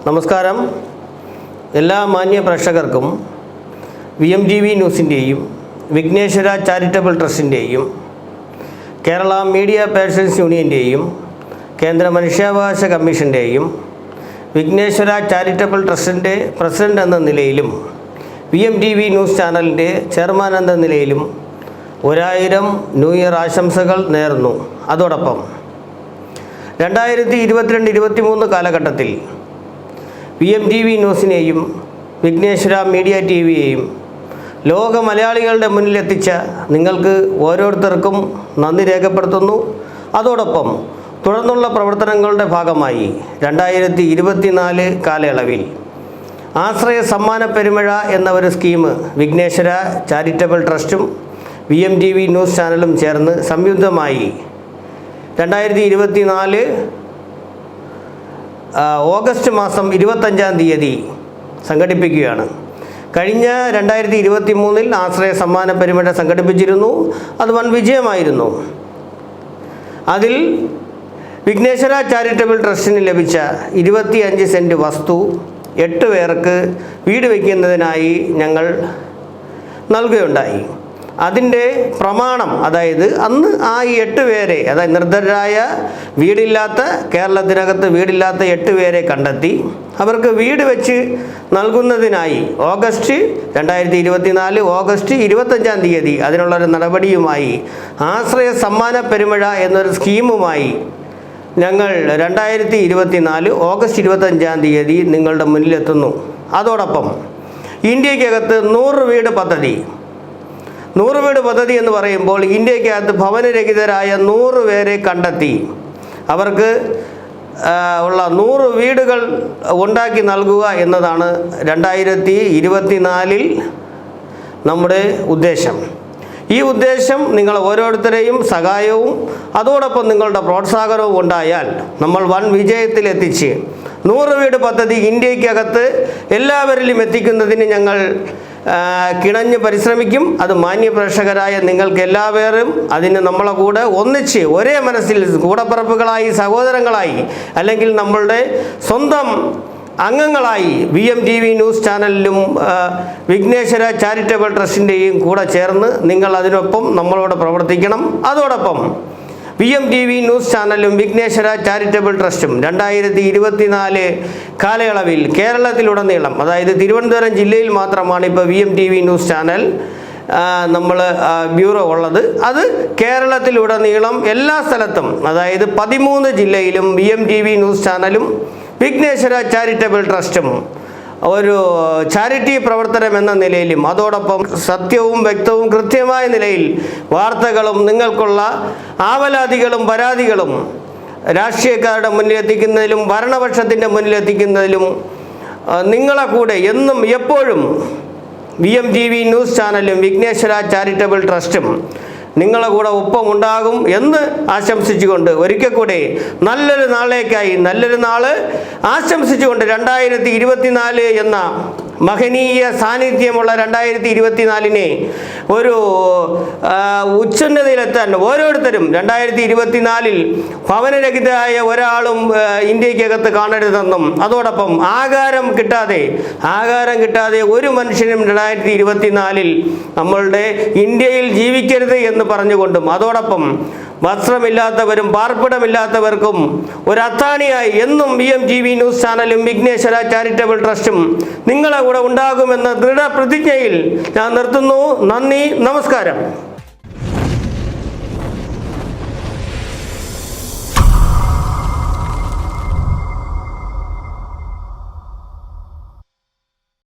നമസ്കാരം. എല്ലാ മാന്യ പ്രേക്ഷകർക്കും VMTV ന്യൂസിൻ്റെയും വിഘ്നേശ്വര ചാരിറ്റബിൾ ട്രസ്റ്റിൻ്റെയും കേരള മീഡിയ പേഴ്സൺസ് യൂണിയൻ്റെയും കേന്ദ്ര മനുഷ്യാവകാശ കമ്മീഷൻ്റെയും വിഘ്നേശ്വര ചാരിറ്റബിൾ ട്രസ്റ്റിൻ്റെ പ്രസിഡന്റ് എന്ന നിലയിലും VMTV ന്യൂസ് ചാനലിൻ്റെ ചെയർമാൻ എന്ന നിലയിലും 1000 ന്യൂ ഇയർ ആശംസകൾ നേർന്നു. അതോടൊപ്പം 2022-23 കാലഘട്ടത്തിൽ VMTV ന്യൂസിനെയും വിഘ്നേശ്വര മീഡിയ TVയെയും ലോക മലയാളികളുടെ മുന്നിലെത്തിച്ച നിങ്ങൾക്ക് ഓരോരുത്തർക്കും നന്ദി രേഖപ്പെടുത്തുന്നു. അതോടൊപ്പം തുടർന്നുള്ള പ്രവർത്തനങ്ങളുടെ ഭാഗമായി 2024 കാലയളവിൽ ആശ്രയ സമ്മാന പെരുമഴ എന്ന ഒരു സ്കീം വിഘ്നേശ്വര ചാരിറ്റബിൾ ട്രസ്റ്റും VMTV ന്യൂസ് ചാനലും ചേർന്ന് സംയുക്തമായി 2024 ഓഗസ്റ്റ് മാസം 25-ാം തീയതി സംഘടിപ്പിക്കുകയാണ്. കഴിഞ്ഞ 2023 ആശ്രയ സമ്മാന പെരുമഴ സംഘടിപ്പിച്ചിരുന്നു. അത് വൻ വിജയമായിരുന്നു. അതിൽ വിഘ്നേശ്വര ചാരിറ്റബിൾ ട്രസ്റ്റിന് ലഭിച്ച 25 സെൻറ്റ് വസ്തു 8 പേർക്ക് വീട് വയ്ക്കുന്നതിനായി ഞങ്ങൾ നൽകുകയുണ്ടായി. അതിൻ്റെ പ്രമാണം, അതായത് അന്ന് ആ 8 പേരെ, അതായത് നിർദ്ധരായ വീടില്ലാത്ത, കേരളത്തിനകത്ത് വീടില്ലാത്ത 8 പേരെ കണ്ടെത്തി അവർക്ക് വീട് വെച്ച് നൽകുന്നതിനായി ഓഗസ്റ്റ് 2024 ഓഗസ്റ്റ് 25-ാം തീയതി അതിനുള്ളൊരു നടപടിയുമായി ആശ്രയ സമ്മാന പെരുമഴ എന്നൊരു സ്കീമുമായി ഞങ്ങൾ 2024 ഓഗസ്റ്റ് 25-ാം തീയതി നിങ്ങളുടെ മുന്നിലെത്തുന്നു. അതോടൊപ്പം ഇന്ത്യക്കകത്ത് 100 വീട് പദ്ധതി എന്ന് പറയുമ്പോൾ ഇന്ത്യക്കകത്ത് ഭവനരഹിതരായ 100 പേരെ കണ്ടെത്തി അവർക്ക് ഉള്ള 100 വീടുകൾ ഉണ്ടാക്കി നൽകുക എന്നതാണ് 2024 നമ്മുടെ ഉദ്ദേശം. ഈ ഉദ്ദേശം നിങ്ങൾ ഓരോരുത്തരെയും സഹായവും അതോടൊപ്പം നിങ്ങളുടെ പ്രോത്സാഹനവും ഉണ്ടായാൽ നമ്മൾ വൻ വിജയത്തിലെത്തിച്ച് 100 വീട് പദ്ധതി ഇന്ത്യക്കകത്ത് എല്ലാവരിലും എത്തിക്കുന്നതിന് ഞങ്ങൾ കിണഞ്ഞ് പരിശ്രമിക്കും. അത് മാന്യപ്രേക്ഷകരായ നിങ്ങൾക്ക് എല്ലാവരും അതിന് നമ്മളെ കൂടെ ഒന്നിച്ച് ഒരേ മനസ്സിൽ കൂടപ്പിറപ്പുകളായി, സഹോദരങ്ങളായി, അല്ലെങ്കിൽ നമ്മളുടെ സ്വന്തം അംഗങ്ങളായി VMTV ന്യൂസ് ചാനലിലും വിഘ്നേശ്വര ചാരിറ്റബിൾ ട്രസ്റ്റിൻ്റെയും കൂടെ ചേർന്ന് നിങ്ങൾ അതിനൊപ്പം നമ്മളോട് പ്രവർത്തിക്കണം. അതോടൊപ്പം VMTV ന്യൂസ് ചാനലും വിഘ്നേശ്വര ചാരിറ്റബിൾ ട്രസ്റ്റും 2024 കാലയളവിൽ കേരളത്തിലുടനീളം, അതായത് തിരുവനന്തപുരം ജില്ലയിൽ മാത്രമാണ് ഇപ്പോൾ VMTV ന്യൂസ് ചാനൽ നമ്മൾ ബ്യൂറോ ഉള്ളത്. അത് കേരളത്തിലുടനീളം എല്ലാ സ്ഥലത്തും, അതായത് 13 ജില്ലയിലും VMTV ന്യൂസ് ചാനലും വിഘ്നേശ്വര ചാരിറ്റബിൾ ട്രസ്റ്റും ഒരു ചാരിറ്റി പ്രവർത്തനം എന്ന നിലയിലും അതോടൊപ്പം സത്യവും വ്യക്തവും കൃത്യമായ നിലയിൽ വാർത്തകളും നിങ്ങൾക്കുള്ള ആവലാതികളും പരാതികളും രാഷ്ട്രീയക്കാരുടെ മുന്നിലെത്തിക്കുന്നതിലും ഭരണപക്ഷത്തിൻ്റെ മുന്നിലെത്തിക്കുന്നതിലും നിങ്ങളെ കൂടെ എന്നും എപ്പോഴും VMTV ന്യൂസ് ചാനലും വിഘ്നേശ്വര ചാരിറ്റബിൾ ട്രസ്റ്റും നിങ്ങളെ കൂടെ ഒപ്പമുണ്ടാകും എന്ന് ആശംസിച്ചുകൊണ്ട് ഒരിക്കൽ കൂടെ നല്ലൊരു നാളേക്കായി നല്ലൊരു നാള് ആശംസിച്ചുകൊണ്ട് 2024 എന്ന മഹനീയ സാന്നിധ്യമുള്ള 2024-നെ ഒരു ഉച്ചന്നതയിലെത്താൻ ഓരോരുത്തരും 2024-ൽ ഭവനരഹിതരായ ഒരാളും ഇന്ത്യക്കകത്ത് കാണരുതെന്നും അതോടൊപ്പം ആഹാരം കിട്ടാതെ ഒരു മനുഷ്യനും 2024-ൽ നമ്മളുടെ ഇന്ത്യയിൽ ജീവിക്കരുത് എന്ന് പറഞ്ഞുകൊണ്ടും അതോടൊപ്പം വസ്ത്രമില്ലാത്തവരും പാർപ്പിടമില്ലാത്തവർക്കും ഒരു അത്താണിയായി എന്നും VMTV ന്യൂസ് ചാനലും വിഘ്നേശ്വര ചാരിറ്റബിൾ ട്രസ്റ്റും നിങ്ങളെ കൂടെ ഉണ്ടാകുമെന്ന ദൃഢപ്രതിജ്ഞയിൽ ഞാൻ നിർത്തുന്നു. നന്ദി, നമസ്കാരം.